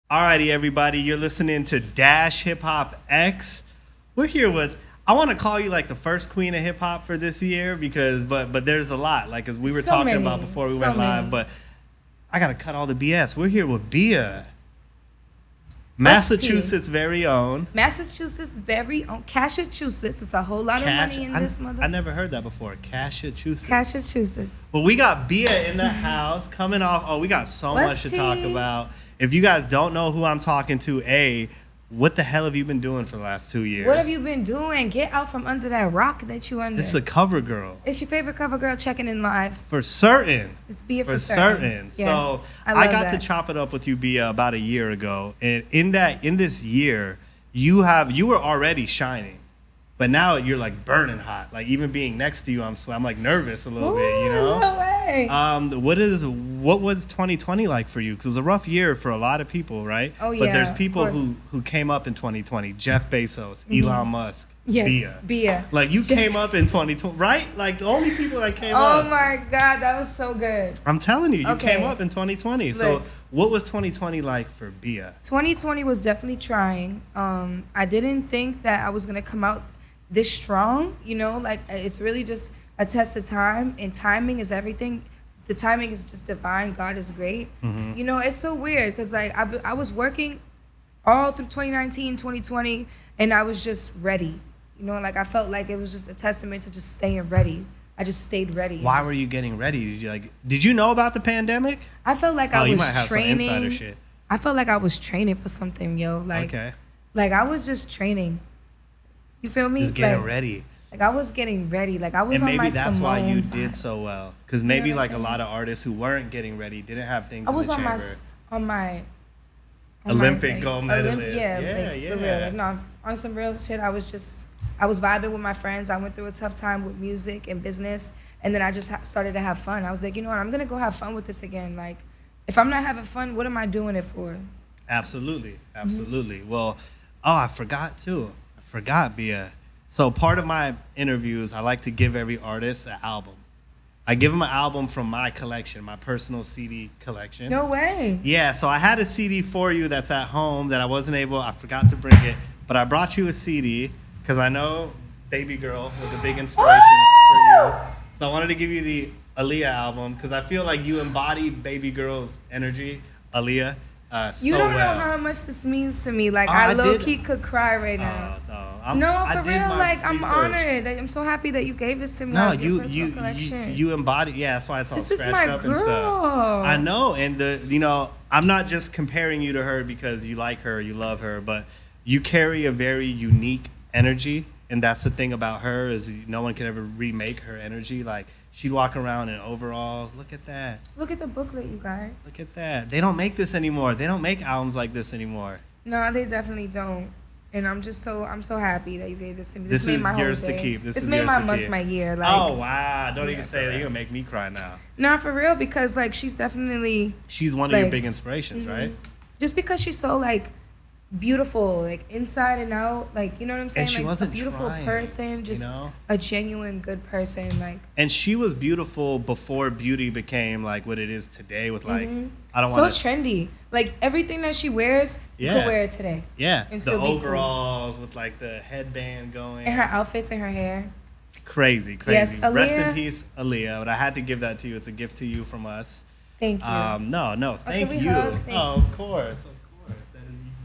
Alrighty, everybody, you're listening to Dash Hip Hop X. We're here with, I want to call you like the first queen of hip hop for this year because, but there's a lot, like as we were talking about before we went live. But I gotta cut all the BS. We're here with BIA, Massachusetts' very own. Massachusetts' very own. Massachusetts. It's a whole lot of money in this mother. I never heard that before. Massachusetts. Massachusetts. Well, we got BIA in the house coming off. Oh, we got so much to talk about. If you guys don't know who I'm talking to, what the hell have you been doing for the last 2 years? What have you been doing? Get out from under that rock that you under. It's a cover girl. It's your favorite cover girl checking in live. For certain. It's BIA for certain. Yes, so I got to chop it up with you, BIA, about a year ago. And in this year, you were already shining. But now you're like burning hot. Like even being next to you, I'm like nervous a little bit, you know? No way. What was 2020 like for you? Because it was a rough year for a lot of people, right? Oh yeah. But there's people who came up in 2020. Jeff Bezos, Elon Musk, BIA. Like you came up in 2020, right? Like the only people that came up. Oh my God, that was so good. I'm telling you, you came up in 2020. Look, so what was 2020 like for BIA? 2020 was definitely trying. I didn't think that I was gonna come out this strong, you know, like it's really just a test of time, and timing is everything. The timing is just divine. God is great. Mm-hmm. You know, it's so weird because like I was working all through 2019, 2020, and I was just ready. You know, like I felt like it was just a testament to just staying ready. I just stayed ready. Why were you getting ready? Did you know about the pandemic? I felt like I was you might have training. Some insider shit. I felt like I was training for something, yo. Like, like I was just training. You feel me? Just getting ready. Like I was getting ready. Like I was on my maybe that's why you vibes. did so well. Because maybe like a lot of artists who weren't getting ready didn't have things. I was in the on my Olympic gold medalist. Yeah. For real. Like, no, on some real shit. I was vibing with my friends. I went through a tough time with music and business, and then I just started to have fun. I was like, you know what? I'm gonna go have fun with this again. Like, if I'm not having fun, what am I doing it for? Absolutely. Well, I forgot too. BIA. So part of my interviews, I like to give every artist an album. I give them an album from my collection, my personal CD collection. No way. Yeah, so I had a CD for you that's at home that I forgot to bring it, but I brought you a CD because I know Baby Girl was a big inspiration for you. So I wanted to give you the Aaliyah album because I feel like you embody Baby Girl's energy, Aaliyah. You don't know how much this means to me. Like I low-key could cry right now. No, for real. Like I'm honored. I'm so happy that you gave this to me. No, you embody. Yeah, that's why it's all this scratched is my up girl. And stuff. I know, and I'm not just comparing you to her because you like her, you love her, but you carry a very unique energy, and that's the thing about her is no one can ever remake her energy. Like. She'd walk around in overalls. Look at that. Look at the booklet, you guys. Look at that. They don't make this anymore. They don't make albums like this anymore. No, they definitely don't. And I'm so happy that you gave this to me. This made is my yours whole day. To keep. This made my month, my year. Like, oh wow! Don't even say that. You're gonna make me cry now. No, for real, because like she's definitely. She's one of your big inspirations, right? Just because she's so like beautiful, like inside and out, like you know what I'm saying. And she like wasn't a beautiful person, just a genuine good person, like. And she was beautiful before beauty became like what it is today. With like, I don't want so trendy. Like everything that she wears, you could wear it today. Yeah, and the overalls cool. With like the headband going, and her outfits and her hair. Crazy. Yes, Aaliyah. Rest in peace, Aaliyah. But I had to give that to you. It's a gift to you from us. Thank you. No, thank you. Oh, of course.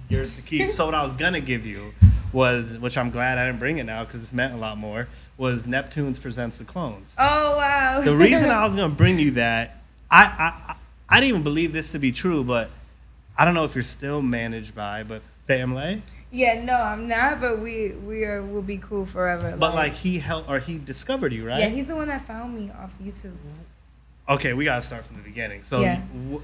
Yours to keep. So what I was gonna give you was, which I'm glad I didn't bring it now because it's meant a lot more, was Neptunes Presents the Clones. Oh wow. The reason I was gonna bring you that, I didn't even believe this to be true, but I don't know if you're still managed by, but family. Yeah, no, I'm not, but we'll be cool forever. But like he discovered you, right? Yeah, he's the one that found me off YouTube. Okay, we gotta start from the beginning. So,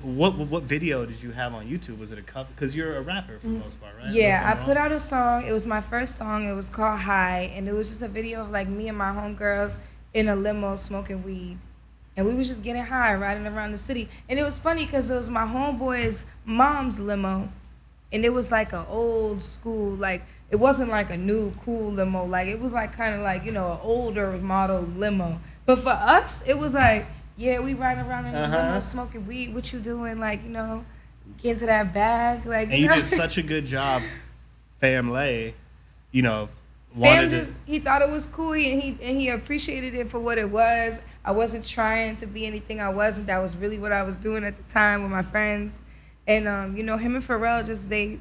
what video did you have on YouTube? Was it a cover? Because you're a rapper for the most part, right? Yeah, I put out a song. It was my first song. It was called High, and it was just a video of like me and my homegirls in a limo smoking weed, and we was just getting high, riding around the city. And it was funny because it was my homeboy's mom's limo, and it was like an old school, like it wasn't like a new cool limo, like it was like kind of like an older model limo. But for us, it was like. Yeah, we riding around in the limo smoking weed. What you doing? Like, get into that bag. Like, And you did such a good job, family. You know, Fam he thought it was cool, and he appreciated it for what it was. I wasn't trying to be anything I wasn't. That was really what I was doing at the time with my friends. And you know, him and Pharrell just they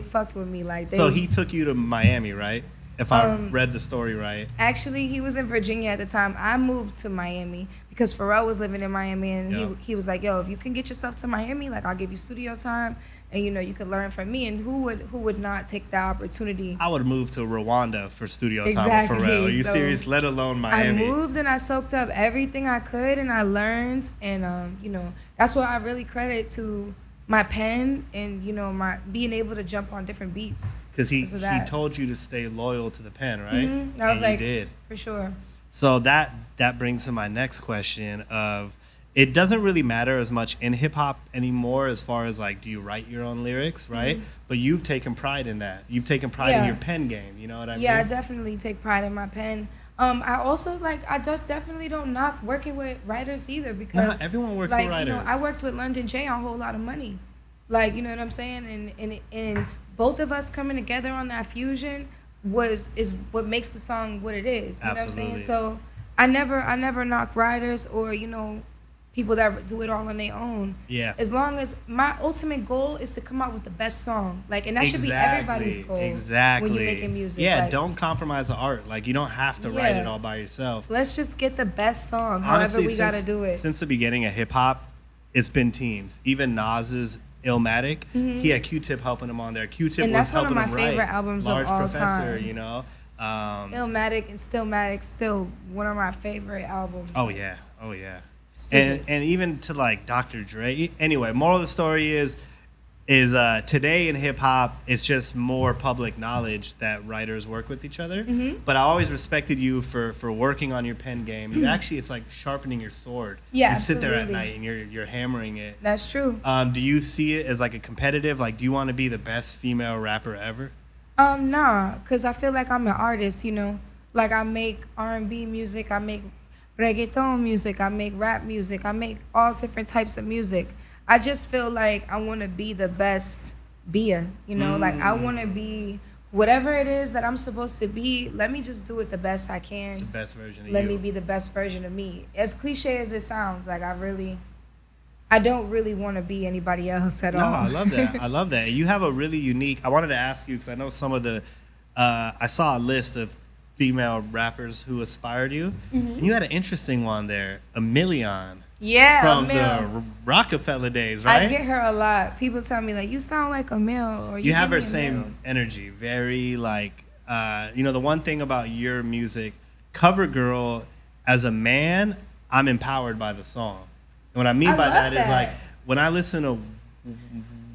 fucked with me like they. So he took you to Miami, right? If I read the story right. Actually, he was in Virginia at the time. I moved to Miami because Pharrell was living in Miami, and he was like, "Yo, if you can get yourself to Miami, like I'll give you studio time, and you know you could learn from me." And who would not take that opportunity? I would move to Rwanda for studio time Exactly. with Pharrell. Are you So serious? Let alone Miami. I moved and I soaked up everything I could, and I learned, and you know that's what I really credit to my pen and you know my being able to jump on different beats. Because he told you to stay loyal to the pen, right? Mm-hmm. I was like, you did. For sure. So that brings to my next question of, it doesn't really matter as much in hip hop anymore as far as like, do you write your own lyrics, right? Mm-hmm. But you've taken pride in that. You've taken pride in your pen game. You know what I mean? Yeah, I definitely take pride in my pen. I also I just definitely don't knock working with writers either because everyone works with writers. You know, I worked with London J on a whole lot of money. Like, you know what I'm saying? And both of us coming together on that fusion is what makes the song what it is. You know what I'm saying? So I never knock writers or, you know, people that do it all on their own. Yeah. As long as my ultimate goal is to come out with the best song. Like, and that should be everybody's goal. Exactly. When you're making music. Yeah, like, don't compromise the art. Like, you don't have to write it all by yourself. Let's just get the best song, Honestly, however we got to do it. Since the beginning of hip hop, it's been teams. Even Nas's Illmatic, he had Q-Tip helping him on there. Q-Tip was helping him write. And that's one of my favorite albums Large of all Professor, time. You know? Illmatic and Stillmatic, still one of my favorite albums. Oh, yeah. And even to like Dr. Dre. Anyway, moral of the story is today in hip hop, it's just more public knowledge that writers work with each other. Mm-hmm. But I always respected you for working on your pen game. You actually, it's like sharpening your sword. Yeah, you absolutely. sit there at night and you're hammering it. That's true. Do you see it as like a competitive? Like, do you want to be the best female rapper ever? Nah, cause I feel like I'm an artist. You know, like I make R&B music, I make reggaeton music, I make rap music, I make all different types of music. I just feel like I want to be the best BIA, you know, like I want to be whatever it is that I'm supposed to be. Let me just do it the best I can. The best version of you. Let me be the best version of me. As cliche as it sounds, like I don't really want to be anybody else at all. No, I love that. I love that. You have a really unique, I wanted to ask you, because I know some of the, I saw a list of female rappers who inspired you, and you had an interesting one there, Amil. Yeah, from Amil. the Rockefeller days, right? I get her a lot. People tell me like, you sound like Amil, or you have her same energy. Very like, you know, the one thing about your music, Cover Girl, as a man, I'm empowered by the song. And what I mean by that is like, when I listen to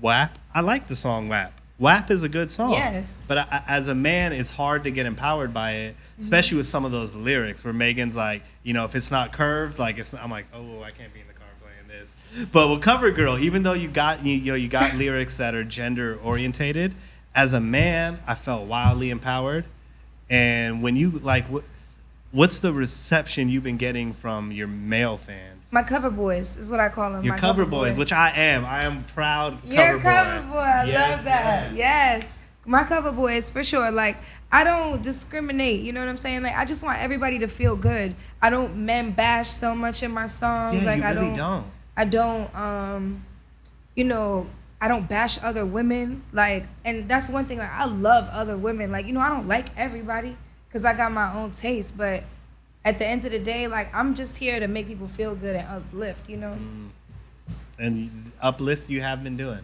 WAP, I like the song WAP. WAP is a good song. Yes. But as a man, it's hard to get empowered by it, especially with some of those lyrics where Megan's like, you know, if it's not curved, like it's not, I'm like, oh, I can't be in the car playing this. But with Cover Girl, even though you got lyrics that are gender orientated, as a man, I felt wildly empowered. And when you like, what's the reception you've been getting from your male fans? My Coverboys is what I call them. Your Coverboys, which I am. I am proud You're Coverboy. Coverboy. I love that. Yes. My Coverboys, for sure. Like, I don't discriminate. You know what I'm saying? Like, I just want everybody to feel good. I don't men bash so much in my songs. Yeah, like, you really don't. I don't, you know, I don't bash other women. Like, and that's one thing. Like, I love other women. Like, you know, I don't like everybody because I got my own taste. But at the end of the day, like, I'm just here to make people feel good and uplift, you know? And uplift you have been doing.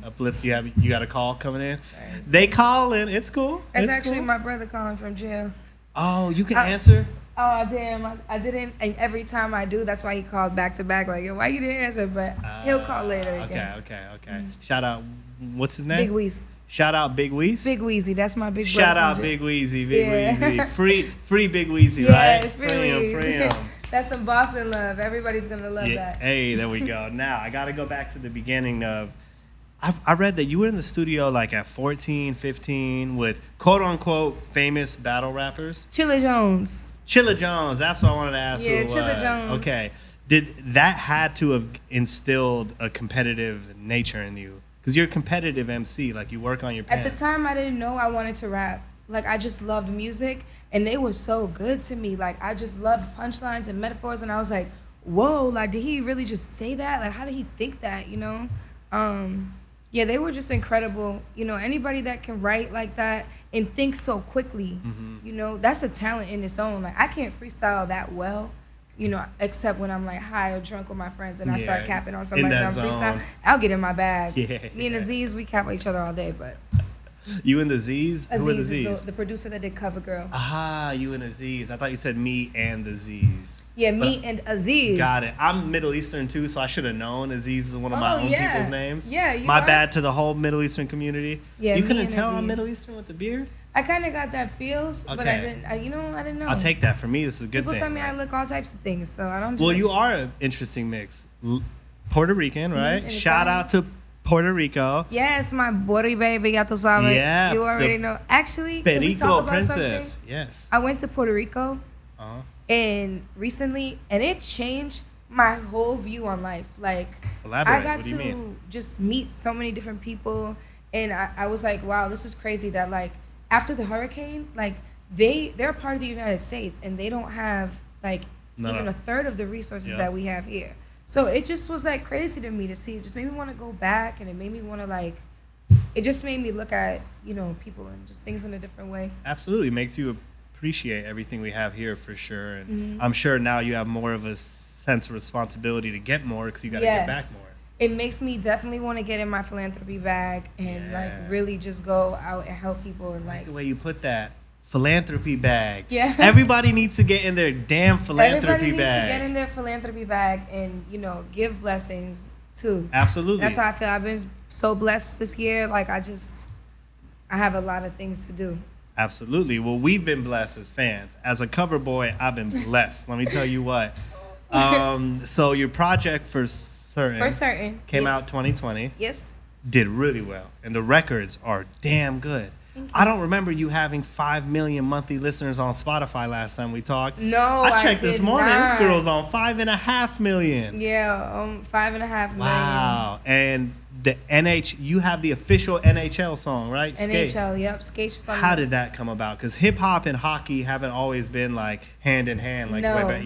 Uplift you got a call coming in? Sorry. They calling. It's cool. That's it's actually cool. my brother calling from jail. Oh, you can answer? Oh, damn. I didn't. And every time I do, that's why he called back to back. Like, yo, why you didn't answer? But he'll call later again. Okay. Shout out, what's his name? Big Weez. Shout out Big Weez? Big Weezy. That's my big brother. Shout out Big Weezy. Weezy. Free Big Weezy, right? Yes, free him. That's some Boston love. Everybody's going to love that. Hey, there we go. Now, I got to go back to the beginning of, I read that you were in the studio like at 14, 15 with quote-unquote famous battle rappers. Chilla Jones. Chilla Jones. That's what I wanted to ask you. Yeah, Chilla Jones. Okay. Did that had to have instilled a competitive nature in you? Because you're a competitive MC, like you work on your pants. At the time, I didn't know I wanted to rap. Like, I just loved music, and they were so good to me. Like, I just loved punchlines and metaphors, and I was like, whoa, like, did he really just say that? Like, how did he think that, you know? Yeah, they were just incredible. You know, anybody that can write like that and think so quickly, you know, that's a talent in its own. Like, I can't freestyle that well, you know, except when I'm like high or drunk with my friends and I start capping on somebody and I'm freestyle. I'll get in my bag. Me and Aziz, we cap on each other all day, but. You and the Z's? Aziz Who are the is Z's? the producer that did CoverGirl. Ah, you and Aziz. I thought you said me and the Z's. Yeah, me and Aziz. Got it. I'm Middle Eastern too, so I should have known Aziz is one of my own people's names. Yeah, my bad to the whole Middle Eastern community. Yeah, you me couldn't and tell Aziz. I'm Middle Eastern with the beard? I kind of got that feels, but I didn't. I didn't know. I'll take that. For me, this is a good People thing. tell me I look all types of things, so I don't. Well, you are an interesting mix. Puerto Rican, right? And Shout out to Puerto Rico. Yes, my body baby, ya tú sabes. Yeah, you already know. Actually, can we Perico talk about princess. something? Yes. I went to Puerto Rico, And recently, and it changed my whole view on life. Like, elaborate. I got What do you to mean? just meet so many different people, and I was like, wow, this is crazy. That like after the hurricane, like they're part of the United States, and they don't have like even a third of the resources that we have here. So it just was like crazy to me to see. It just made me want to go back, and it made me want to like. It just made me look at people and just things in a different way. Absolutely, makes you appreciate everything we have here for sure. And I'm sure now you have more of a sense of responsibility to get more because you got to get back more. It makes me definitely want to get in my philanthropy bag and like really just go out and help people and like the way you put that. Philanthropy bag. Yeah. Everybody needs to get in their damn philanthropy bag. Everybody needs to get in their philanthropy bag and, give blessings too. Absolutely. That's how I feel. I've been so blessed this year. Like I have a lot of things to do. Absolutely. Well, we've been blessed as fans. As a cover boy, I've been blessed. Let me tell you what. So your project For Certain came out 2020. Yes. Did really well. And the records are damn good. I don't remember you having 5 million monthly listeners on Spotify last time we talked. No, I checked this morning. Not. This girl's on 5.5 million. Yeah, 5.5 million. Wow. And the you have the official NHL song, right? NHL, yep. Skate. How did that come about? Because hip hop and hockey haven't always been like hand in hand, like way back,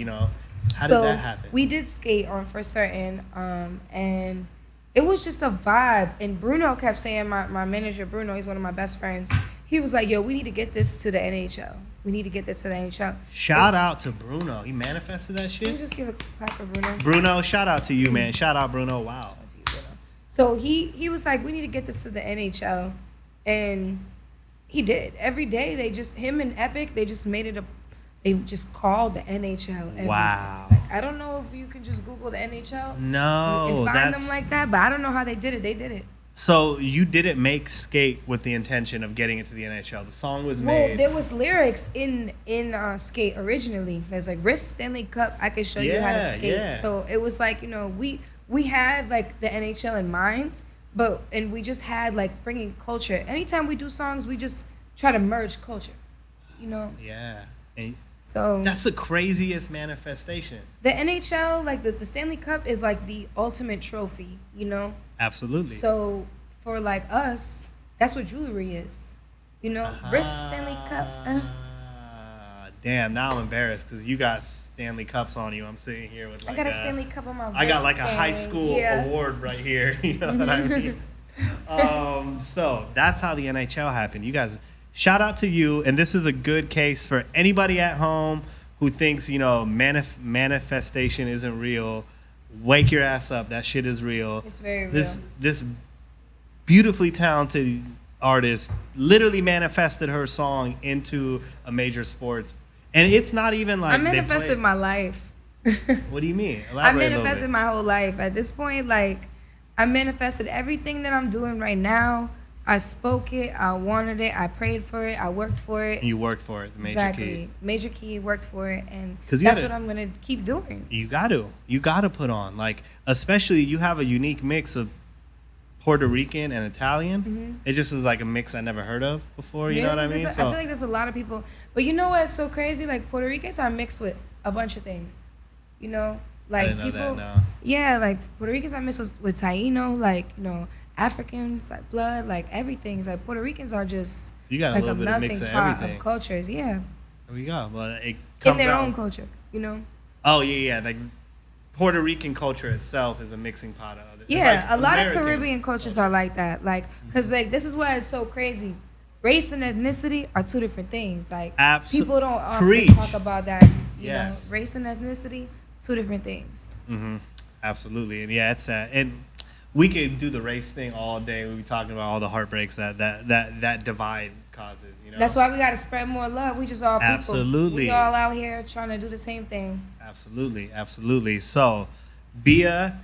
How did that happen? We did skate on For Certain, and it was just a vibe. And Bruno kept saying, my manager, Bruno, he's one of my best friends. He was like, yo, we need to get this to the NHL. We need to get this to the NHL. Shout out to Bruno. He manifested that shit? Can you just give a clap for Bruno? Bruno, shout out to you, man. Shout out, Bruno. Wow. So he was like, we need to get this to the NHL. And he did. Every day, him and Epic, they just made it they just called the NHL. Wow. Like, I don't know if you can just Google the NHL and find them like that, but I don't know how they did it. They did it. So you didn't make Skate with the intention of getting it to the NHL. The song was made. Well, there was lyrics in Skate originally. There's like wrist Stanley Cup. I could show you how to skate. Yeah. So it was like we had like the NHL in mind, and we just had like bringing culture. Anytime we do songs, we just try to merge culture. Yeah. And so that's the craziest manifestation. The NHL, like the Stanley Cup, is like the ultimate trophy. Absolutely. So for like us, that's what jewelry is. Wrist Stanley Cup. Damn, now I'm embarrassed because you got Stanley Cups on you. I'm sitting here with like I got a Stanley Cup on my wrist. I got like a high school award right here. You know what I mean? So that's how the NHL happened. You guys, shout out to you. And this is a good case for anybody at home who thinks, manifestation isn't real. Wake your ass up. That shit is real. It's very real. This beautifully talented artist literally manifested her song into a major sports. And it's not even like I manifested my life. What do you mean? I manifested my whole life. At this point, like, I manifested everything that I'm doing right now. I spoke it. I wanted it. I prayed for it. I worked for it. And you worked for it. The major key. Major key, worked for it. And that's what I'm going to keep doing. You got to put on. Like, especially you have a unique mix of Puerto Rican and Italian. Mm-hmm. It just is like a mix I never heard of before. You know what I mean? I feel like there's a lot of people. But you know what's so crazy? Like, Puerto Ricans are mixed with a bunch of things. Like didn't know people, that, no. yeah, like Puerto Ricans I mix with Taino, like Africans like blood, like everything. It's like Puerto Ricans are just So you got a like little a bit of mix melting of pot everything. of cultures. Yeah, There we go. Well, it in comes their out. own culture, Oh yeah. Like Puerto Rican culture itself is a mixing pot of other. Yeah, like a lot American of Caribbean cultures are like that. Like, cause like this is why it's so crazy. Race and ethnicity are two different things. Like people don't often Preach. talk about that. You Yes. know, race and ethnicity, two different things. Mm-hmm. Absolutely, and yeah, it's and we could do the race thing all day. We'll be talking about all the heartbreaks that divide causes. That's why we gotta spread more love. We just all people. Absolutely. We all out here trying to do the same thing. Absolutely. So, BIA,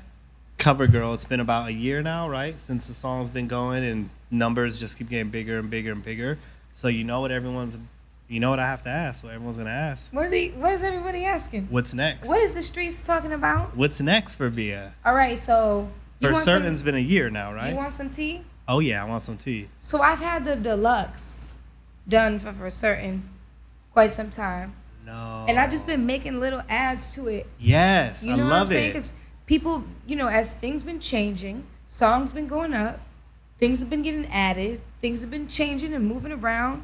Cover Girl. It's been about a year now, right, since the song's been going, and numbers just keep getting bigger and bigger and bigger. So you know what I have to ask. What everyone's gonna ask. What is everybody asking? What's next? What is the streets talking about? What's next for BIA? All right, so For Certain's been a year now, right? You want some tea? Oh yeah, I want some tea. So I've had the deluxe done for certain quite some time. No. And I've just been making little ads to it. Yes, You I know what I'm love saying? it. Because people, as things been changing, songs been going up, things have been getting added, things have been changing and moving around.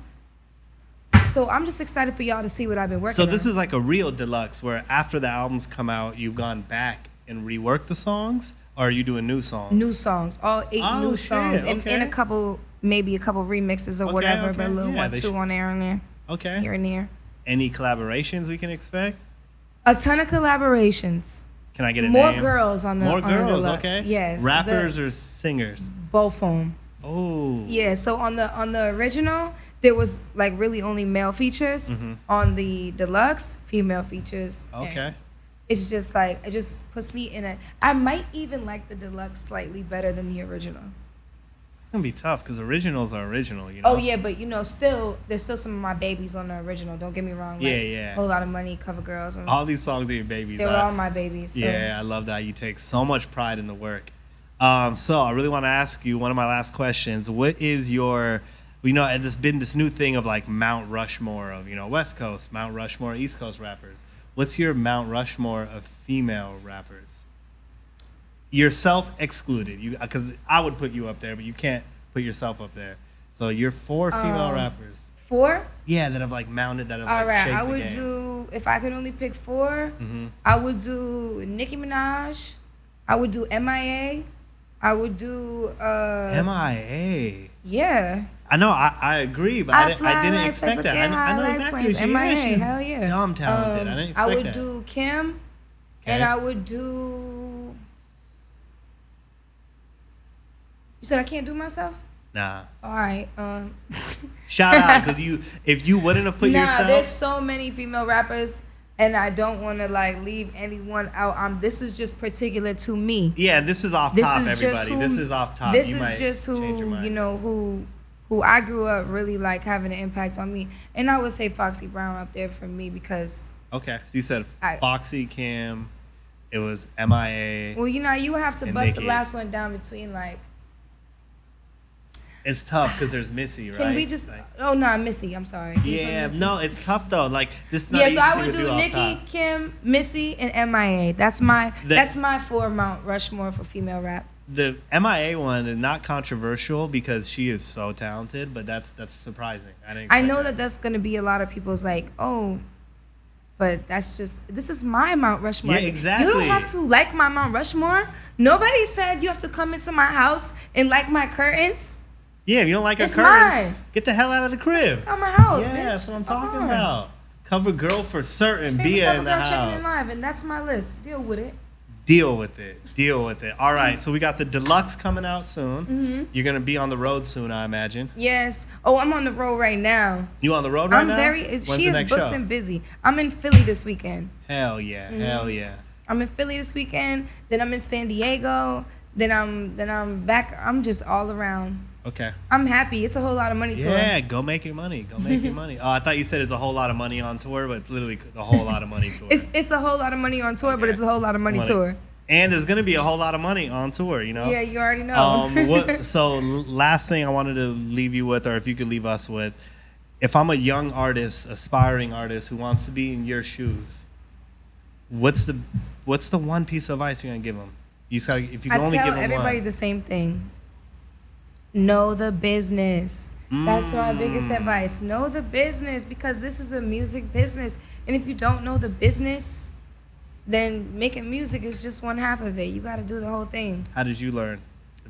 So I'm just excited for y'all to see what I've been working on. So this is like a real deluxe where after the albums come out, you've gone back and reworked the songs, or are you doing new songs? New songs, all 8 new shit, songs, okay. and a couple, maybe a couple remixes or whatever, but a little yeah, one, two on there and there, Okay. here and there. Any collaborations we can expect? A ton of collaborations. Can I get a More name? girls on the More on the girls, deluxe. okay. Yes. Rappers or singers? Both of them. Oh. Yeah. So on the original, there was like really only male features. On the deluxe, female features. Okay. And it's just like it just puts me in a. I might even like the deluxe slightly better than the original. It's gonna be tough because originals are original, you know. Oh yeah, but still there's still some of my babies on the original. Don't get me wrong. Like, Yeah. Whole Lot of Money, Cover Girls. And All these songs are your babies. they were all my babies. So. Yeah, I love that you take so much pride in the work. So I really want to ask you one of my last questions. What is your, there's been this new thing of like Mount Rushmore of West Coast, Mount Rushmore East Coast rappers. What's your Mount Rushmore of female rappers? Yourself excluded, because I would put you up there, but you can't put yourself up there. So you're 4 female rappers. 4? Yeah, that have like mounted, that have All like right, shaped I the would game. do, if I could only pick 4, I would do Nicki Minaj. I would do MIA. I would do MIA. Yeah. I know, I agree, but I didn't expect that. I know exactly what she MIA, is. hell yeah. Dumb talented. I didn't expect I would that. do Kim, Okay. and I would do. You said I can't do myself? Nah. All right. Shout out, because if you wouldn't have put yourself. There's so many female rappers, and I don't want to like leave anyone out. This is just particular to me. Yeah, this is off This top, is everybody. just who- This is off top. This You is might just change your who mind. who I grew up really like having an impact on me, and I would say Foxy Brown up there for me because. Okay, so you said I- Foxy, Kim, it was MIA. Well, you would have to And bust the Nicki. last one down between like. It's tough because there's Missy, right? Can we just? Like, Oh no, Missy. I'm sorry. Can you put yeah, Missy? no, it's tough though. Like this. Not Yeah, easy so I to would do off Nicki, top. Kim, Missy, and MIA. That's my 4 Mount Rushmore for female rap. The MIA one is not controversial because she is so talented, but that's surprising. I expect know that that's gonna be a lot of people's like, oh, but this is my Mount Rushmore. Yeah, exactly. You don't have to like my Mount Rushmore. Nobody said you have to come into my house and like my curtains. Yeah, if you don't like her It's curtains, mine. get the hell out of the crib. Out my house. Yeah, bitch. that's what I'm Come talking on. about. Cover Girl for Certain, Favorite BIA cover in the girl checking in house. live, and that's my list. Deal with it. Deal with it. All right, so we got the deluxe coming out soon. You're gonna be on the road soon, I imagine. Yes. Oh, I'm on the road right now. You on the road right now? When's She the is next booked show? and busy. I'm in Philly this weekend. Hell yeah, hell yeah. I'm in Philly this weekend. Then I'm in San Diego. Then I'm back. I'm just all around. Okay. I'm happy. It's a whole lot of money tour. Yeah, go make your money. Go make your money. Oh, I thought you said it's a whole lot of money on tour, but it's literally the whole lot of money tour. It's a whole lot of money on tour, but Okay. it's a whole lot of money tour. And there's gonna be a whole lot of money on tour, you know. Yeah, you already know. Last thing I wanted to leave you with, or if you could leave us with, if I'm a young artist, aspiring artist who wants to be in your shoes, what's the one piece of advice you're gonna give them? You said if you I can only tell give them everybody one. the same thing. Know the business. That's my biggest advice. Know the business, because this is a music business. And if you don't know the business, then making music is just one half of it. You got to do the whole thing. How did you learn?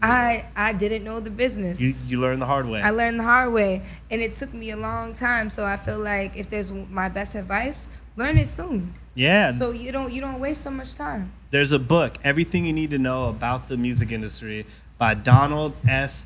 I didn't know the business. You learned the hard way. I learned the hard way, and it took me a long time. So I feel like if there's my best advice, learn it soon. Yeah. So you don't waste so much time. There's a book, Everything You Need to Know About the Music Industry, by Donald S.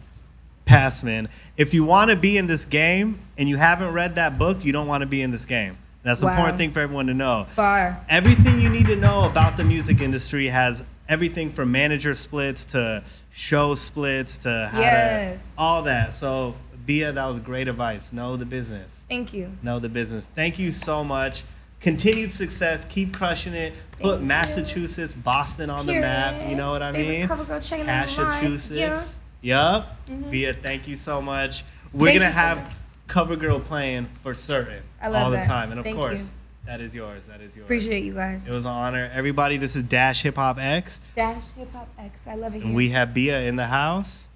Passman. If you want to be in this game and you haven't read that book, you don't want to be in this game. That's an important thing for everyone to know. Far. Everything you need to know about the music industry has everything from manager splits to show splits to how to, all that. So, BIA, that was great advice. Know the business. Thank you. Know the business. Thank you so much. Continued success. Keep crushing it. Put Massachusetts, Boston on the map. You know what I mean? Massachusetts. Yup. BIA, thank you so much. We're going to have CoverGirl playing for certain all the time. And of course, that is yours. That is yours. Appreciate you guys. It was an honor. Everybody, this is Dash Hip Hop X. Dash Hip Hop X. I love it here. And we have BIA in the house.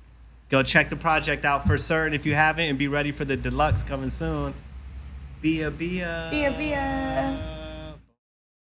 Go check the project out for certain if you haven't, and be ready for the deluxe coming soon. BIA. BIA.